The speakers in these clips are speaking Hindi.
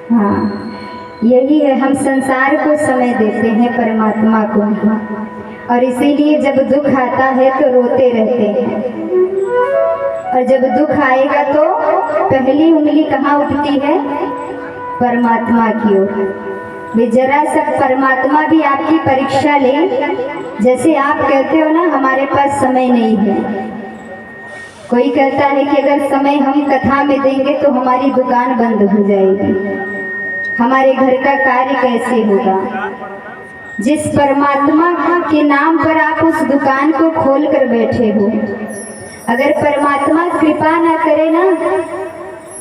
हाँ, यही है, हम संसार को समय देते हैं, परमात्मा को नहीं। और इसीलिए जब दुख आता है तो रोते रहते हैं, और जब दुख आएगा तो पहली उंगली कहाँ उठती है? परमात्मा की ओर। वे जरा सा परमात्मा भी आपकी परीक्षा ले। जैसे आप कहते हो ना, हमारे पास समय नहीं है। कोई कहता है कि अगर समय हम कथा में देंगे तो हमारी दुकान बंद हो जाएगी, हमारे घर का कार्य कैसे होगा। जिस परमात्मा के नाम पर आप उस दुकान को खोल कर बैठे हो, अगर परमात्मा कृपा ना करे ना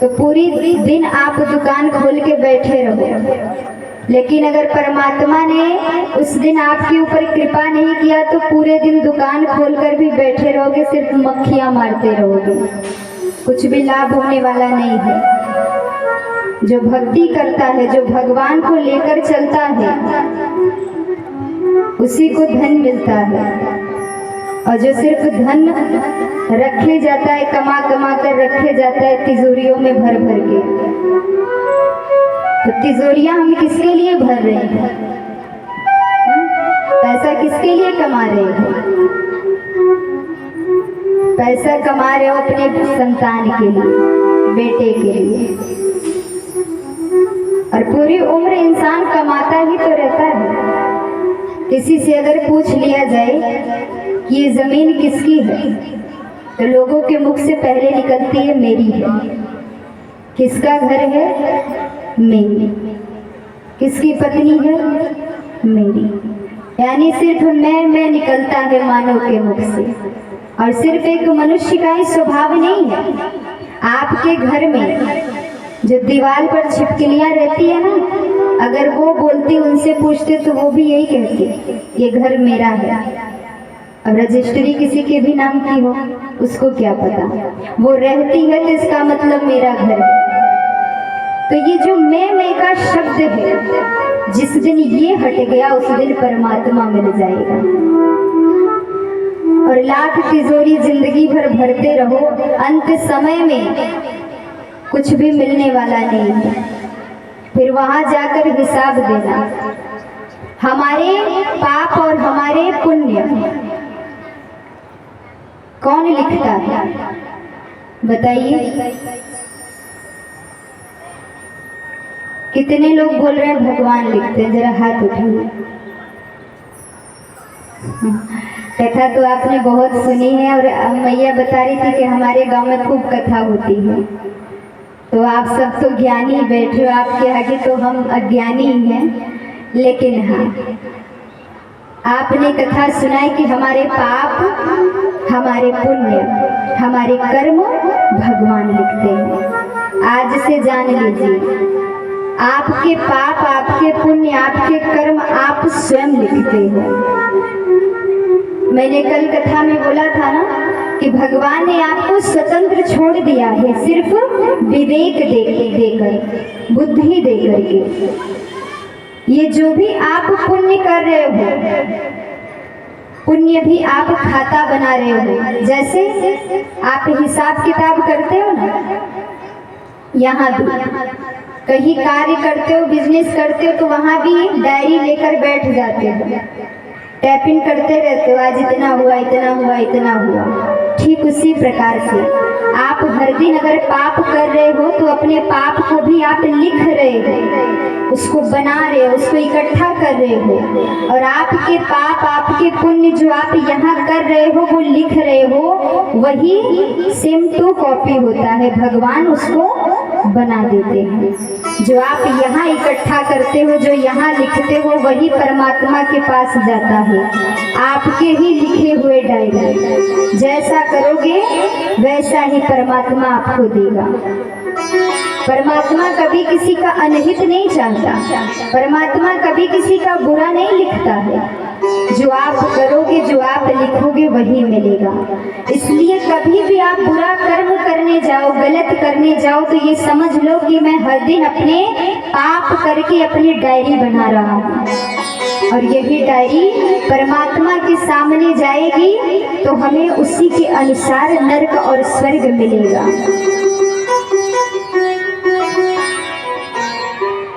तो पूरी दिन आप दुकान खोल के बैठे रहो। लेकिन अगर परमात्मा ने उस दिन आपके ऊपर कृपा नहीं किया तो पूरे दिन दुकान खोलकर भी बैठे रहोगे, सिर्फ मक्खियां मारते रहोगे, कुछ भी लाभ होने वाला नहीं है। जो भक्ति करता है, जो भगवान को लेकर चलता है, उसी को धन मिलता है। और जो सिर्फ धन रखे जाता है, कमा कमा कर रखे जाता है तिजोरियों में भर भर के, तो तिजोरियां हम किसके लिए भर रहे हैं? पैसा किसके लिए कमा रहे हैं? पैसा कमा रहे हो अपने संतान के लिए, बेटे के लिए। और पूरी उम्र इंसान कमाता ही तो रहता है। किसी से अगर पूछ लिया जाए कि ये जमीन किसकी है, तो लोगों के मुख से पहले निकलती है मेरी है। किसका घर है? मेरी। किसकी पत्नी है? मेरी। यानी सिर्फ मैं निकलता है मानव के मुख से। और सिर्फ एक मनुष्य का ही स्वभाव नहीं है। आपके घर में जो दीवार पर छिपकलियां रहती है ना, अगर वो बोलती, उनसे पूछते तो वो भी यही कहती, ये घर मेरा है। अब रजिस्ट्री किसी के भी नाम की हो, उसको क्या पता, वो रहती है तो इसका मतलब मेरा घर है। तो ये जो मैं का शब्द है, जिस दिन ये हट गया उस दिन परमात्मा मिल जाएगा। और लाख तिजोरी जिंदगी भर भरते रहो, अंत समय में कुछ भी मिलने वाला नहीं है। फिर वहां जाकर हिसाब देना, हमारे पाप और हमारे पुण्य कौन लिखता है? बताइए। कितने लोग बोल रहे हैं भगवान लिखते हैं? जरा हाथ उठाइए। कथा तो आपने बहुत सुनी है, और मैया बता रही थी कि हमारे गांव में खूब कथा होती है। तो आप सब तो ज्ञानी बैठे हो, आपके आगे तो हम अज्ञानी हैं। लेकिन हाँ, आपने कथा सुनाई कि हमारे पाप, हमारे पुण्य, हमारे कर्म भगवान लिखते हैं। आज से जान लीजिए, आपके पाप, आपके पुण्य, आपके कर्म आप स्वयं लिखते हो। मैंने कल कथा में बोला था ना कि भगवान ने आपको स्वतंत्र छोड़ दिया है, सिर्फ विवेक देकर, बुद्धि देकर के। ये जो भी आप पुण्य कर रहे हो, पुण्य भी आप खाता बना रहे हो। जैसे आप हिसाब किताब करते हो ना, यहाँ भी कहीं कार्य करते हो, बिजनेस करते हो, तो वहाँ भी डायरी लेकर बैठ जाते हो, टैपिंग करते रहते हो, आज इतना हुआ, इतना हुआ, इतना हुआ। ठीक उसी प्रकार से आप हर दिन अगर पाप कर रहे हो तो अपने पाप को भी आप लिख रहे हो, उसको बना रहे हो, उसको इकट्ठा कर रहे हो। और आपके पाप, आपके पुण्य जो आप यहाँ कर रहे हो, वो लिख रहे हो, वही सेम टू कॉपी होता है, भगवान उसको बना देते हैं। जो आप यहाँ इकट्ठा करते हो, जो यहाँ लिखते हो, वही परमात्मा के पास जाता है, आपके ही लिखे हुए डायरी। जैसा करोगे वैसा ही परमात्मा आपको देगा। परमात्मा कभी किसी का अनहित नहीं चाहता, परमात्मा कभी किसी का बुरा नहीं लिखता है। जो आप करोगे, जो आप लिखोगे, वही मिलेगा। इसलिए कभी भी आप बुरा कर्म करने जाओ, गलत करने जाओ, तो ये समझ लो कि मैं हर दिन अपने पाप करके अपनी डायरी बना रहा हूँ, और यही डायरी परमात्मा के सामने जाएगी तो हमें उसी के अनुसार नरक और स्वर्ग मिलेगा।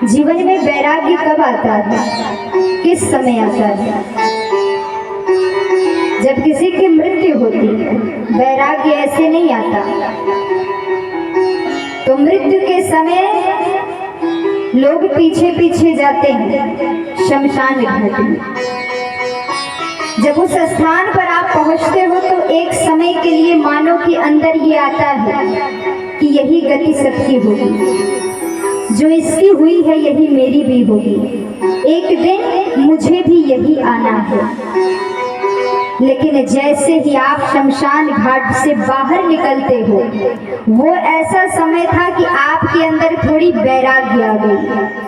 जीवन में वैराग्य कब आता है, किस समय आता है? जब किसी की मृत्यु होती है। वैराग्य ऐसे नहीं आता। तो मृत्यु के समय लोग पीछे पीछे जाते हैं शमशान घाट में। जब उस स्थान पर आप पहुंचते हो तो एक समय के लिए मानो कि अंदर ये आता है कि यही गति सबकी होगी, जो इसकी हुई है यही मेरी भी होगी, एक दिन मुझे भी यही आना है। लेकिन जैसे ही आप शमशान घाट से बाहर निकलते हो, वो ऐसा समय था कि आपके अंदर थोड़ी वैराग्य आ गई।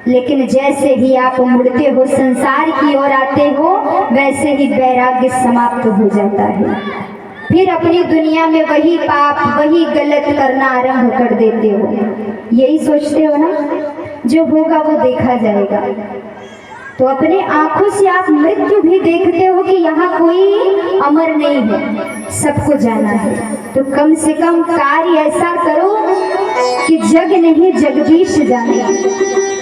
लेकिन जैसे ही आप मुड़ते हो, संसार की ओर आते हो, वैसे ही वैराग्य समाप्त हो जाता है। फिर अपनी दुनिया में वही पाप, वही गलत करना आरंभ कर देते हो। यही सोचते हो ना, जो होगा वो देखा जाएगा। तो अपने आंखों से आप मृत्यु भी देखते हो कि यहाँ कोई अमर नहीं है, सबको जाना है। तो कम से कम कार्य ऐसा करो कि जग नहीं जगदीश जाने।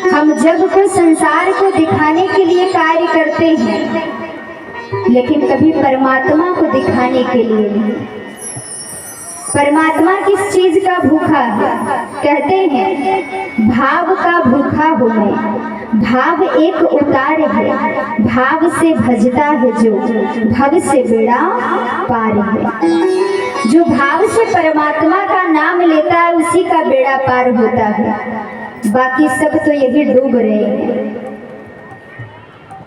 हम जग को, संसार को दिखाने के लिए कार्य करते हैं, लेकिन कभी परमात्मा को दिखाने के लिए नहीं। परमात्मा किस चीज का भूखा है? कहते हैं भाव का भूखा हूँ मैं। भाव एक उतार है, भाव से भजता है जो, भव से बेड़ा पार है। जो भाव से परमात्मा का नाम लेता है उसी का बेड़ा पार होता है। बाकी सब तो यही डूब रहे हैं।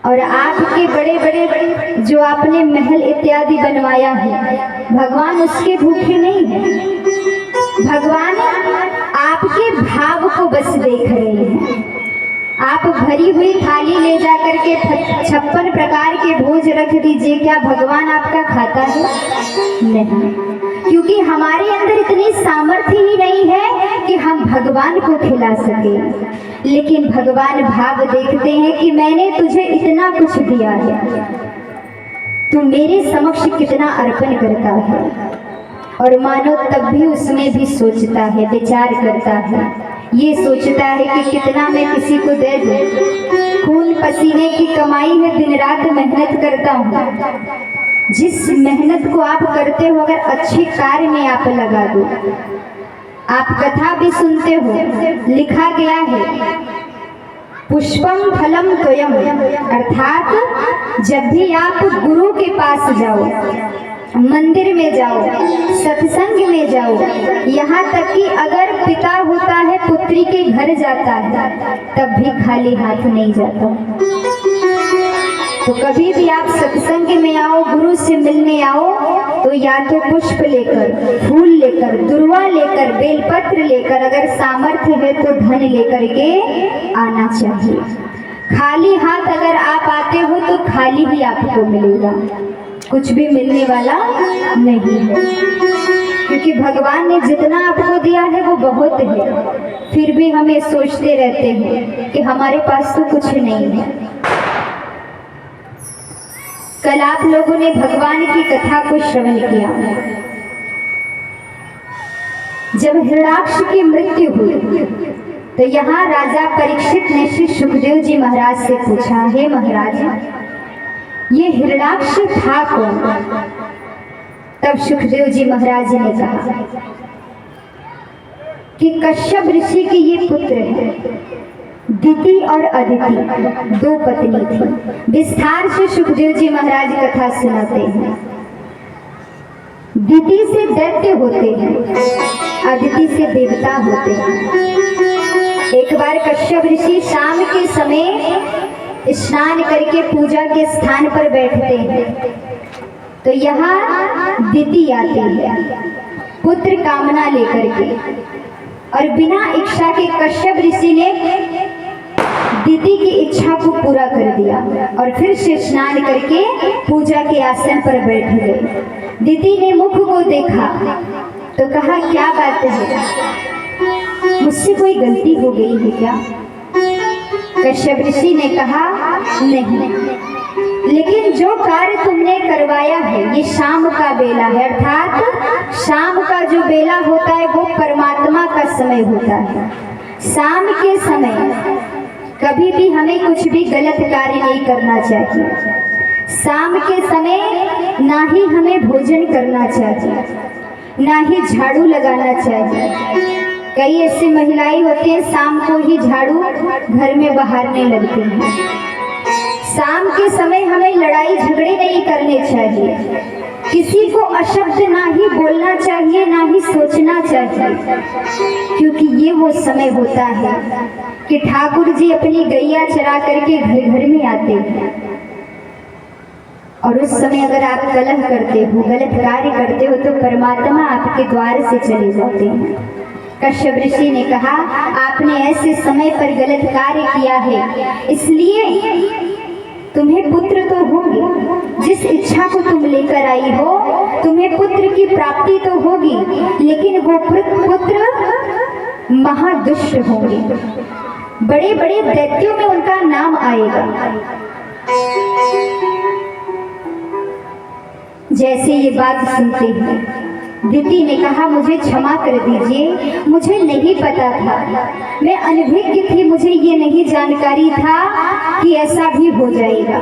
और आपके बड़े बड़े जो आपने महल इत्यादि बनवाया है, भगवान उसके भूखे नहीं है। भगवान आपके भाव को बस देख रहे हैं। आप भरी हुई थाली ले जा करके 56 प्रकार के भोज रख दीजिए, क्या भगवान आपका खाता है? नहीं, क्योंकि हमारे अंदर इतनी सामर्थ्य ही नहीं है कि हम भगवान को खिला सके। लेकिन भगवान भाव देखते हैं कि मैंने तुझे इतना कुछ दिया है, तू मेरे समक्ष कितना अर्पण करता है। और मानो तब भी उसमें भी सोचता है, विचार करता है। ये सोचता है कि कितना मैं किसी को दे दूं। खून पसीने की कमाई है, दिन रात मेहनत करता हूँ। जिस मेहनत को आप करते हो अगर अच्छे कार्य में आप लगा दो। आप कथा भी सुनते हो, लिखा गया है पुष्पम फलम त्वयम, अर्थात जब भी आप गुरु के पास जाओ, मंदिर में जाओ, सत्संग में जाओ, यहाँ तक कि अगर पिता होता है पुत्री के घर जाता है तब भी खाली हाथ नहीं जाता। तो कभी भी आप सत्संग में आओ, गुरु से मिलने आओ, तो या तो पुष्प लेकर, फूल लेकर, दुर्वा लेकर, बेलपत्र लेकर, अगर सामर्थ्य है तो धन लेकर के आना चाहिए। खाली हाथ अगर आप आते हो तो खाली ही आपको मिलेगा, कुछ भी मिलने वाला नहीं है। क्योंकि भगवान ने जितना आपको दिया है वो बहुत है, फिर भी हमें सोचते रहते हैं कि हमारे पास तो कुछ नहीं है। कल आप लोगों ने भगवान की कथा को श्रवण किया। जब हिरण्याक्ष की मृत्यु हुई तो यहाँ राजा परीक्षित ने श्री सुखदेव जी महाराज से पूछा, हे महाराज, ये हिरण्याक्ष था कौन? तब सुखदेव जी महाराज ने कहा कि कश्यप ऋषि के ये पुत्र हैं, दिति और अदिति, दो पत्नी थी। विस्तार से सुखदेव जी महाराज कथा सुनाते हैं। दिति से दैत्य होते हैं, अदिति से देवता होते हैं। एक बार कश्यप ऋषि शाम के समय स्नान करके पूजा के स्थान पर बैठते हैं, तो यहाँ दिति आती है पुत्र कामना लेकर के, और बिना इच्छा के कश्यप ऋषि ने दिति की इच्छा को पूरा कर दिया और फिर से स्नान करके पूजा के आसन पर बैठ गए। दिति ने मुख को देखा तो कहा, क्या बात है, मुझसे कोई गलती हो गई है क्या? कश्यप ऋषि ने कहा, नहीं, लेकिन जो कार्य तुमने करवाया है ये शाम का बेला है, अर्थात शाम का जो बेला होता है वो परमात्मा का समय होता है। शाम के समय कभी भी हमें कुछ भी गलत कार्य नहीं करना चाहिए। शाम के समय ना ही हमें भोजन करना चाहिए, ना ही झाड़ू लगाना चाहिए। कई ऐसी महिलाएं होती हैं शाम को ही झाड़ू घर में बहारने लगती हैं। शाम के समय हमें लड़ाई झगड़े नहीं करने चाहिए, किसी को अशब्द ना ही बोलना चाहिए, ना ही सोचना चाहिए, क्योंकि ये वो समय होता है कि ठाकुर जी अपनी गैया चरा करके घर घर में आते हैं। और उस समय अगर आप कलह करते हो, गलत कार्य करते हो, तो परमात्मा आपके द्वार से चले जाते हैं। कश्यप ऋषि ने कहा, आपने ऐसे समय पर गलत कार्य किया है, इसलिए तुम्हें पुत्र तो होंगे, जिस इच्छा को तुम लेकर आई हो तुम्हें पुत्र की प्राप्ति तो होगी, लेकिन वो पुत्र महादुष्ट होंगे, बड़े बड़े दैत्यों में उनका नाम आएगा। जैसे ये बात सुनते हैं दिति ने कहा, मुझे क्षमा कर दीजिए, मुझे नहीं पता था, मैं अनभिज्ञ थी, मुझे ये नहीं जानकारी था कि ऐसा भी हो जाएगा।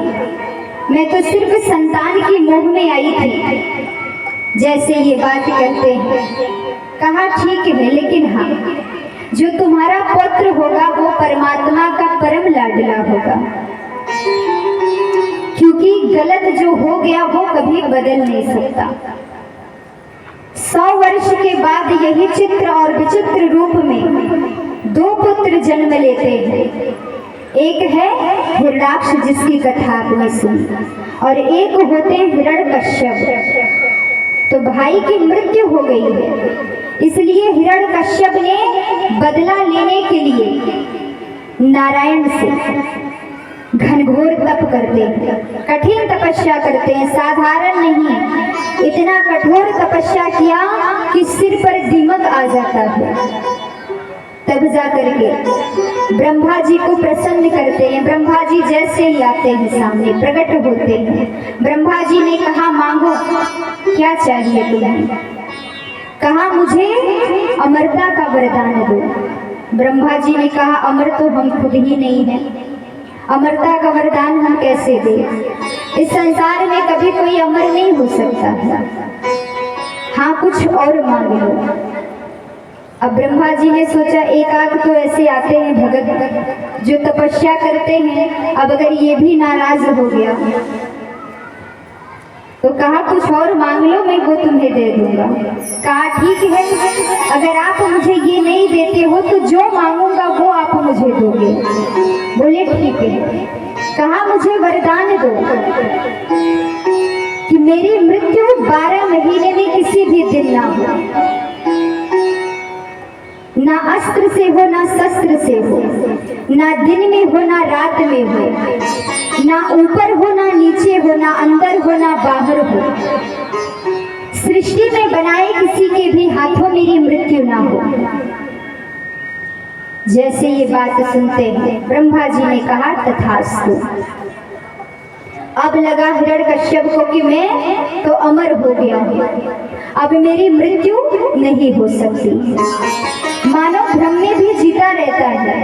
मैं तो सिर्फ संतान की मोह में आई थी। जैसे ये बात करते हैं, कहा ठीक है, लेकिन हाँ, जो तुम्हारा पुत्र होगा वो परमात्मा का परम लाडला होगा, क्योंकि गलत जो हो गया वो कभी बदल नहीं सकता। 100 वर्ष के बाद यही चित्र और विचित्र रूप में 2 पुत्र जन्म लेते हैं। एक है हिरण्याक्ष जिसकी कथा आपने सुनी, और एक होते हैं हिरण्यकश्यप। तो भाई की मृत्यु हो गई है, इसलिए हिरण्यकश्यप ने बदला लेने के लिए नारायण से घनघोर तप करते हैं, कठिन तपस्या करते हैं, साधारण नहीं, इतना कठोर तपस्या किया कि सिर पर दीमक आ जाता है। तब जा करके ब्रह्मा जी को प्रसन्न करते हैं। ब्रह्मा जी जैसे ही आते हैं सामने प्रकट होते हैं। ब्रह्मा जी ने कहा, मांगो, क्या चाहिए तुम्हें? कहा, मुझे अमरता का वरदान दो। ब्रह्मा जी ने कहा, अमर तो हम खुद ही नहीं है, अमरता का वरदान हम कैसे दें? इस संसार में कभी कोई अमर नहीं हो सकता है। हाँ, कुछ और मांग लो। अब ब्रह्मा जी ने सोचा, एक आध तो ऐसे आते हैं भगत जो तपस्या करते हैं, अब अगर ये भी नाराज हो गया तो कहा, कुछ और मांग लो, मैं वो तुम्हें दे दूंगा। कहा, ठीक है, अगर आप मुझे ये नहीं देते हो तो जो मांगूंगा वो आप मुझे दोगे। बोले ठीक है। कहा, मुझे वरदान दो कि मेरी मृत्यु 12 महीने में किसी भी दिन ना हो, ना अस्त्र से हो, ना शस्त्र से हो, ना दिन में हो, ना रात में हो, ना ऊपर हो, ना नीचे हो, ना अंदर हो, ना बाहर हो, सृष्टि में बनाए किसी के भी हाथों मेरी मृत्यु ना हो। जैसे ये बात सुनते हैं ब्रह्मा जी ने कहा, तथास्तु। अब लगा हिरण्यकश्यप को कि मैं तो अमर हो गया हूँ, अब मेरी मृत्यु नहीं हो सकती। मानव भ्रम में भी जीता रहता है,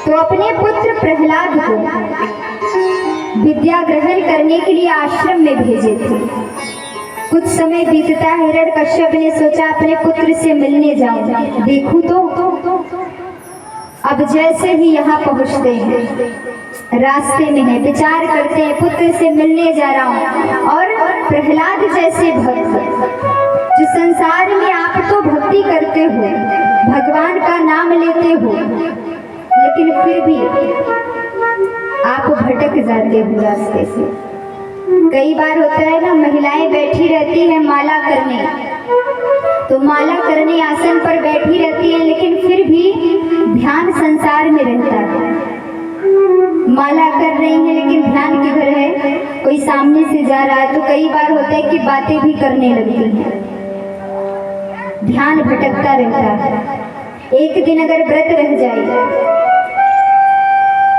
तो अपने पुत्र प्रहलाद को विद्या ग्रहण करने के लिए आश्रम में भेजे थे। कुछ समय बीतता, हिरण्यकश्यप ने सोचा अपने पुत्र से मिलने जाऊं, देखूं तो। अब जैसे ही यहाँ पहुँचते हैं, रास्ते में है, विचार करते हैं पुत्र से मिलने जा रहा हूँ। और प्रहलाद जैसे भक्त जो संसार में आप तो भक्ति करते हो, भगवान का नाम लेते हो, लेकिन फिर भी आप भटक जाते हो रास्ते से। कई बार होता है ना, महिलाएं बैठी रहती हैं माला करने, तो माला करने आसन पर बैठी रहती है, लेकिन फिर भी ध्यान संसार में रहता है। माला कर रही है लेकिन ध्यान किधर है? कोई सामने से जा रहा है। तो कई बार होता है कि बातें भी करने लगती हैं, ध्यान भटकता रहता है। एक दिन अगर व्रत रह जाए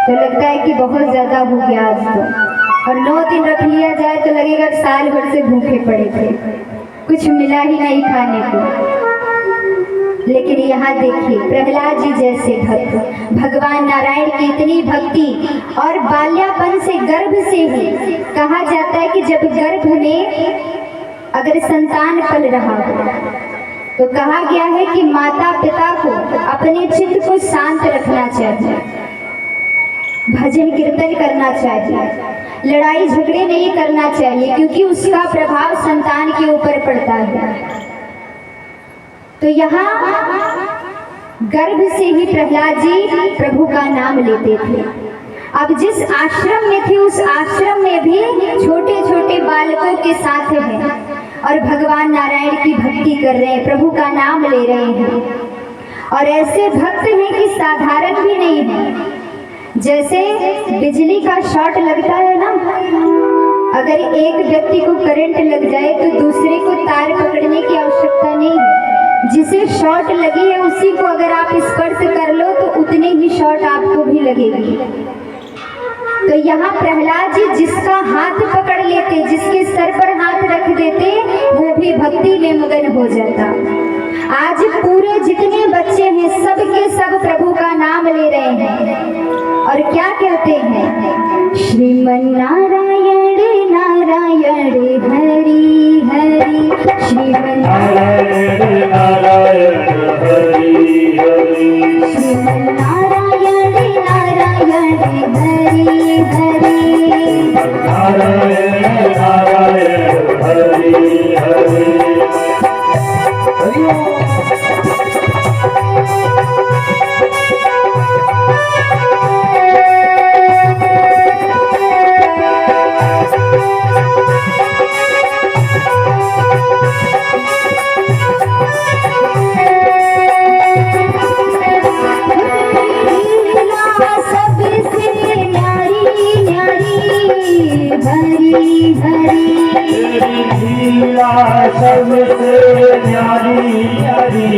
तो लगता है कि बहुत ज्यादा हो गया आज तो, और 9 दिन रख लिया जाए तो लगेगा साल भर से भूखे पड़े थे, कुछ मिला ही नहीं खाने को। लेकिन यहाँ देखिए प्रहलाद जी जैसे भक्त, भगवान नारायण की इतनी भक्ति, और बाल्यापन से गर्भ से ही कहा जाता है कि जब गर्भ में अगर संतान पल रहा हो तो कहा गया है कि माता पिता को अपने चित्त को शांत रखना चाहिए, भजन कीर्तन करना चाहिए, लड़ाई झगड़े नहीं करना चाहिए, क्योंकि उसका प्रभाव संतान के ऊपर पड़ता है। तो यहाँ गर्भ से ही प्रहलाद जी प्रभु का नाम लेते थे। अब जिस आश्रम में थे उस आश्रम में भी छोटे छोटे बालकों के साथ हैं और भगवान नारायण की भक्ति कर रहे हैं, प्रभु का नाम ले रहे हैं, और ऐसे भक्त हैं कि साधारण भी नहीं है। जैसे बिजली का शॉर्ट लगता है ना, अगर एक व्यक्ति को करंट लग जाए तो दूसरे को तार पकड़ने की आवश्यकता नहीं है, जिसे शॉर्ट लगी है उसी को अगर आप स्पर्श कर लो तो उतनी ही शॉर्ट आपको भी लगेगी। तो यहाँ प्रहलाद जी जिसका हाथ पकड़ लेते, जिसके सर पर हाथ रख देते, वो भी भक्ति में मगन हो जाता। आज पूरे जितने बच्चे हैं सब के सब प्रभु का नाम ले रहे हैं और क्या कहते हैं, श्रीमन नारायण नारायण हरि हरि, श्रीमन नारायण नारायण हरि हरि, श्रीमन नारायण नारायण हरि हरि, नारायण नारायण हरि हरि। सबसे न्यारी न्यारी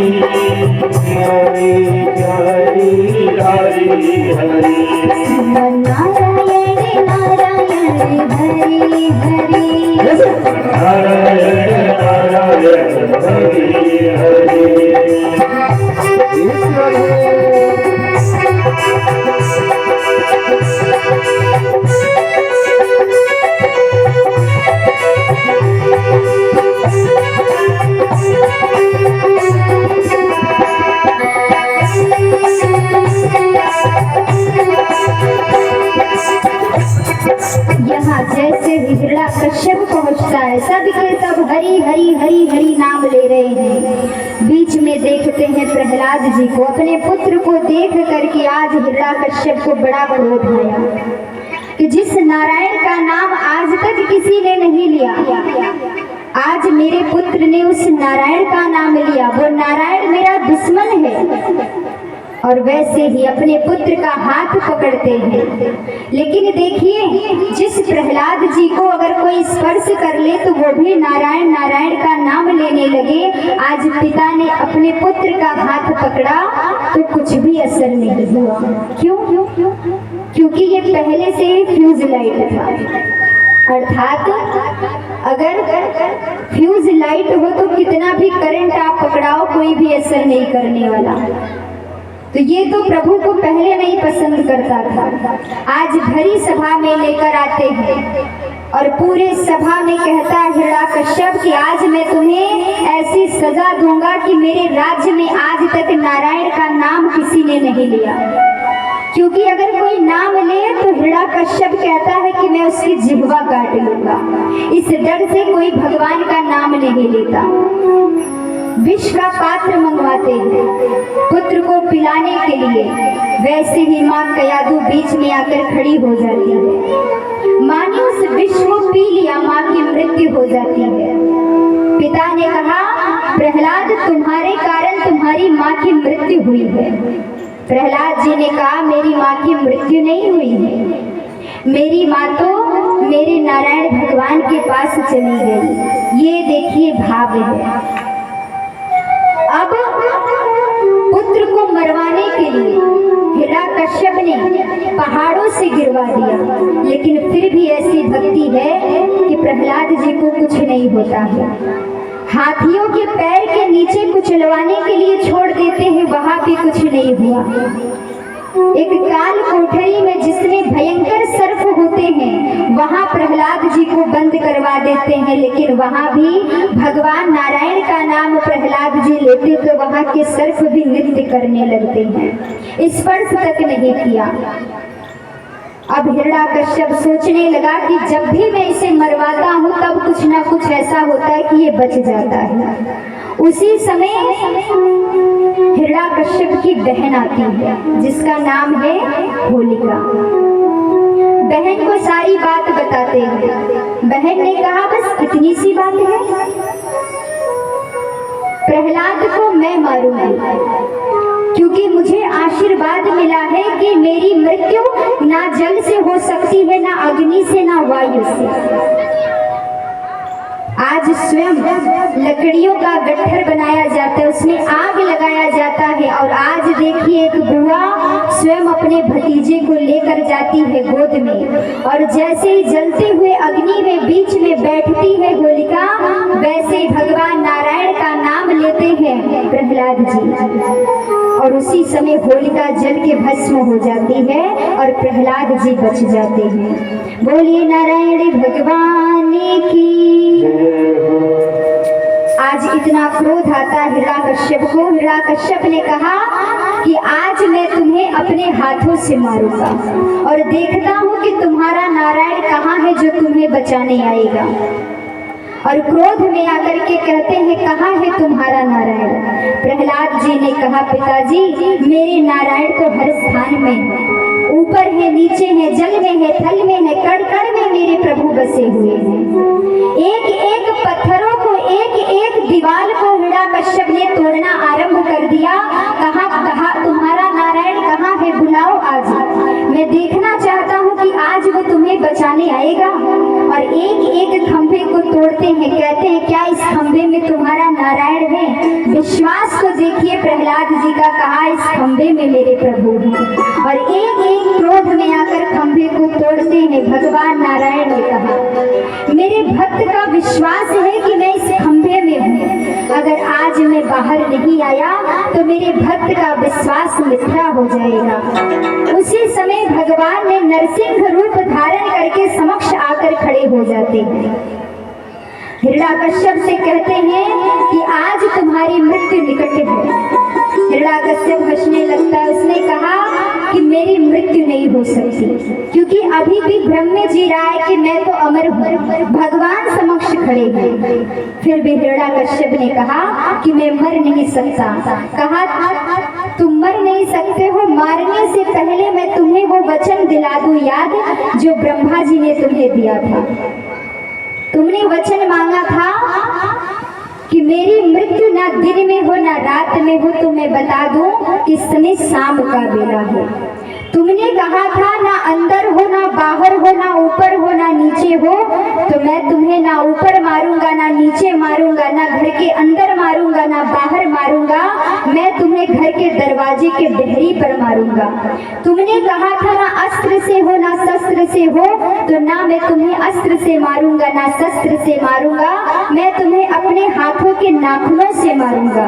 न्यारी न्यारी हरि हरि, नारायण नारायण हरि हरि, नारायण नारायण हरि हरि। यहाँ जैसे हिरण्यकश्यप पहुँचता है सबके सब हरि हरि हरि हरि नाम ले रहे हैं। बीच में देखते हैं प्रहलाद जी को, अपने पुत्र को देख करके आज हिरण्यकश्यप को बड़ा क्रोध आया कि जिस नारायण का नाम आज तक किसी ने नहीं लिया, आज मेरे पुत्र ने उस नारायण का नाम लिया, वो नारायण मेरा दुश्मन है, और वैसे ही अपने पुत्र का हाथ पकड़ते हैं। लेकिन देखिए जिस प्रहलाद जी को अगर कोई स्पर्श कर ले तो वो भी नारायण नारायण का नाम लेने लगे। आज पिता ने अपने पुत्र का हाथ पकड़ा तो कुछ भी असर नहीं हुआ। क्यों? क्योंकि ये पहले से ही फ्यूज लाइट था, अर्थात अगर फ्यूज लाइट हो तो कितना भी करंट आप पकड़ाओ कोई भी असर नहीं करने वाला। तो ये तो प्रभु को पहले नहीं पसंद करता था, आज भरी सभा में लेकर आते हैं और पूरे सभा में कहता है हिरण्यकश्यप कि आज मैं तुम्हें ऐसी सजा दूंगा कि मेरे राज्य में आज तक नारायण का नाम किसी ने नहीं लिया। क्योंकि अगर कोई नाम ले तो हिरण्यकश्यप कहता है कि मैं उसकी जिह्वा काट लूंगा। इस डर से कोई भगवान का नाम नहीं लेता। विष का पात्र मंगवाते हैं पुत्र को पिलाने के लिए, वैसे ही माँ कयादू बीच में आकर खड़ी हो जाती है। माँ ने उस विष को पी लिया, माँ की मृत्यु हो जाती है। पिता ने कहा प्रहलाद तुम्हारे कारण तुम्हारी माँ की मृत्यु हुई है। प्रहलाद जी ने कहा मेरी माँ की मृत्यु नहीं हुई है, मेरी माँ तो मेरे नारायण भगवान के पास चली गई। ये देखिए भाव है। अब पुत्र को मरवाने के लिए हिरण्यकश्यप ने पहाड़ों से गिरवा दिया, लेकिन फिर भी ऐसी भक्ति है कि प्रहलाद जी को कुछ नहीं होता है। हाथियों के पैर के नीचे कुचलवाने के लिए छोड़ देते हैं, वहां भी कुछ नहीं हुआ। एक काल कोठरी में जिसमें भयंकर सर्प होते हैं, वहां प्रहलाद जी को बंद करवा देते हैं, लेकिन वहां भी भगवान नारायण का नाम प्रहलाद जी लेते तो वहां के सर्प भी नृत्य करने लगते हैं, स्पर्श तक नहीं किया। अब हिरण्याकश्यप सोचने लगा कि जब भी मैं इसे मरवाता हूँ तब कुछ ना कुछ ऐसा होता है कि ये बच जाता है। उसी समय हिरण्याकश्यप की बहन आती है जिसका नाम है होलिका। बहन को सारी बात बताते हैं। बहन ने कहा बस इतनी सी बात है, प्रहलाद को मैं मारूंगी क्योंकि मुझे आशीर्वाद मिला है कि मेरी मृत्यु ना जल से हो सकती है, ना अग्नि से, ना वायु से। आज स्वयं लकड़ियों का गट्ठर बनाया जाता है, उसमें आग लगाया जाता है, और आज देखिए एक बुआ स्वयं अपने भतीजे को लेकर जाती है गोद में, और जैसे ही जलते हुए अग्नि में बीच में बैठती है होलिका, वैसे ही भगवान नारायण का नाम लेते हैं प्रहलाद जी, और उसी समय होलिका जल के भस्म हो जाती है और प्रहलाद जी बच जाते हैं। बोलिए नारायण भगवान की। आज इतना क्रोध आता है हिरण्याकश्यप को। हिरण्याकश्यप ने कहा कि आज मैं तुम्हें अपने हाथों से मारूंगा और देखता हूँ कि तुम्हारा नारायण कहाँ है जो तुम्हें बचाने आएगा। और क्रोध में आकर के कहते हैं कहाँ है तुम्हारा नारायण। प्रहलाद जी ने कहा पिताजी मेरे नारायण तो हर स्थान में है, ऊपर है, नीचे है, जल में है, थल में है, कण कण में मेरे प्रभु बसे हुए हैं। एक एक पत्थरों को, एक एक दीवार को हिरण्याकश्यप ने तोड़ना आरंभ कर दिया। कहा तुम्हारा नारायण कहाँ है, बुलाओ आज, मैं देखना चाहता हूँ कि आज वो तुम्हें बचाने आएगा। और एक एक खंभे को तोड़ते हैं, कहते हैं क्या इस खंभे में तुम्हारा नारायण है? विश्वास को देखिए प्रहलाद जी का, कहा इस खंभे में मेरे प्रभु हैं। और एक एक क्रोध में आकर खंभे को तोड़ते हैं। भगवान नारायण ने कहा मेरे भक्त का विश्वास है कि मैं इस खंभे में हूँ, अगर आज मैं बाहर नहीं आया तो मेरे भक्त का विश्वास मिथ्या हो जाएगा। उसी समय भगवान ने नरसिंह रूप धारण करके समक्ष आकर खड़े हो जाते हैं। हिरण्याकश्यप से कहते हैं कि आज तुम्हारी मृत्यु निकट है। हिरण्याकश्यप हंसने लगता है। उसने कहा कि मेरी मृत्यु नहीं हो सकती, क्योंकि अभी भी भ्रम में जी रहा है कि मैं तो अमर हूँ, भगवान समक्ष खड़े हैं। फिर भी हिरण्याकश्यप ने कहा कि मैं मर नहीं सकता। कहा तुम मर नहीं सकते हो, मारने से पहले मैं तुम्हें वो वचन दिला दूं याद जो ब्रह्मा जी ने तुम्हें दिया था। तुमने वचन मांगा था कि मेरी मृत्यु ना दिन में हो ना रात में हो, तो मैं बता दूं कि इस समय शाम का बेला है। तुमने कहा था ना अंदर हो ना बाहर हो, ना ऊपर हो ना नीचे हो, तो मैं तुम्हें ना ऊपर मारूंगा ना नीचे मारूंगा, ना घर के अंदर मारूंगा ना बाहर मारूंगा, मैं तुम्हें घर के दरवाजे के डेहरी पर मारूंगा। तुमने कहा था ना अस्त्र से हो ना शस्त्र से हो, तो ना मैं तुम्हें अस्त्र से मारूंगा ना शस्त्र से मारूंगा, मैं तुम्हें अपने हाथों के नाखूनों से मारूंगा।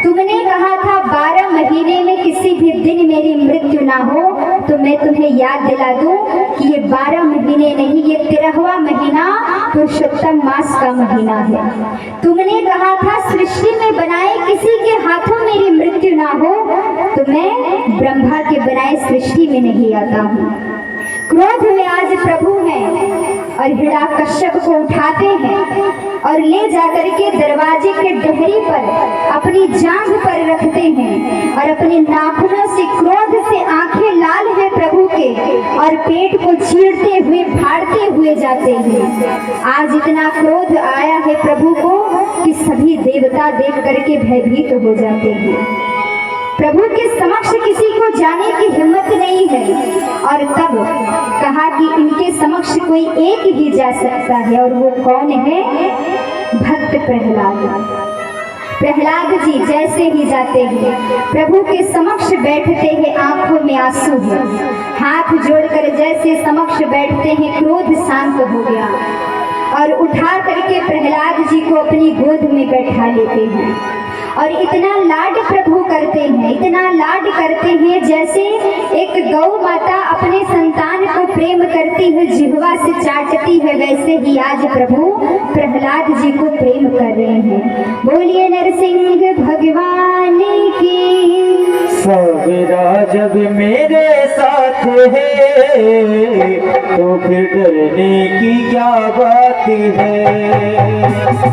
तुमने कहा था 12 महीने में किसी भी दिन मेरी मृत्यु ना हो, तो मैं तुम्हें याद दिला दूं कि ये 12 महीने नहीं, ये 13वां महीना पुरुषोत्तम मास का महीना है। तुमने कहा था सृष्टि में बनाए किसी के हाथों मेरी मृत्यु ना हो, तो मैं ब्रह्मा के बनाए सृष्टि में नहीं आता हूँ। क्रोध में आज प्रभु हैं और हिरण्याकश्यप को उठाते हैं और ले जाकर के दरवाजे के डेहरी पर अपनी जांघ पर रखते हैं और अपने नाखूनों से, क्रोध से आंखें लाल है प्रभु के, और पेट को चीरते हुए फाड़ते हुए जाते हैं। आज इतना क्रोध आया है प्रभु को कि सभी देवता देख करके भयभीत हो जाते हैं। प्रभु के समक्ष किसी को जाने की हिम्मत नहीं है, और तब कहा कि इनके समक्ष कोई एक ही जा सकता है, और वो कौन है? भक्त प्रहलाद। प्रहलाद जी जैसे ही जाते हैं प्रभु के समक्ष बैठते हैं, आंखों में आंसू है, हाथ जोड़कर जैसे समक्ष बैठते हैं, क्रोध शांत हो गया। और उठा करके प्रहलाद जी को अपनी गोद में बैठा लेते हैं और इतना लाड प्रभु करते हैं, इतना लाड करते हैं जैसे एक गौ माता अपने संतान को प्रेम करती है, जिह्वा से चाटती है, वैसे ही आज प्रभु प्रहलाद जी को प्रेम कर रहे हैं। बोलिए नरसिंह भगवान की। सवेरा जब मेरे साथ है तो फिर डरने की क्या बात है।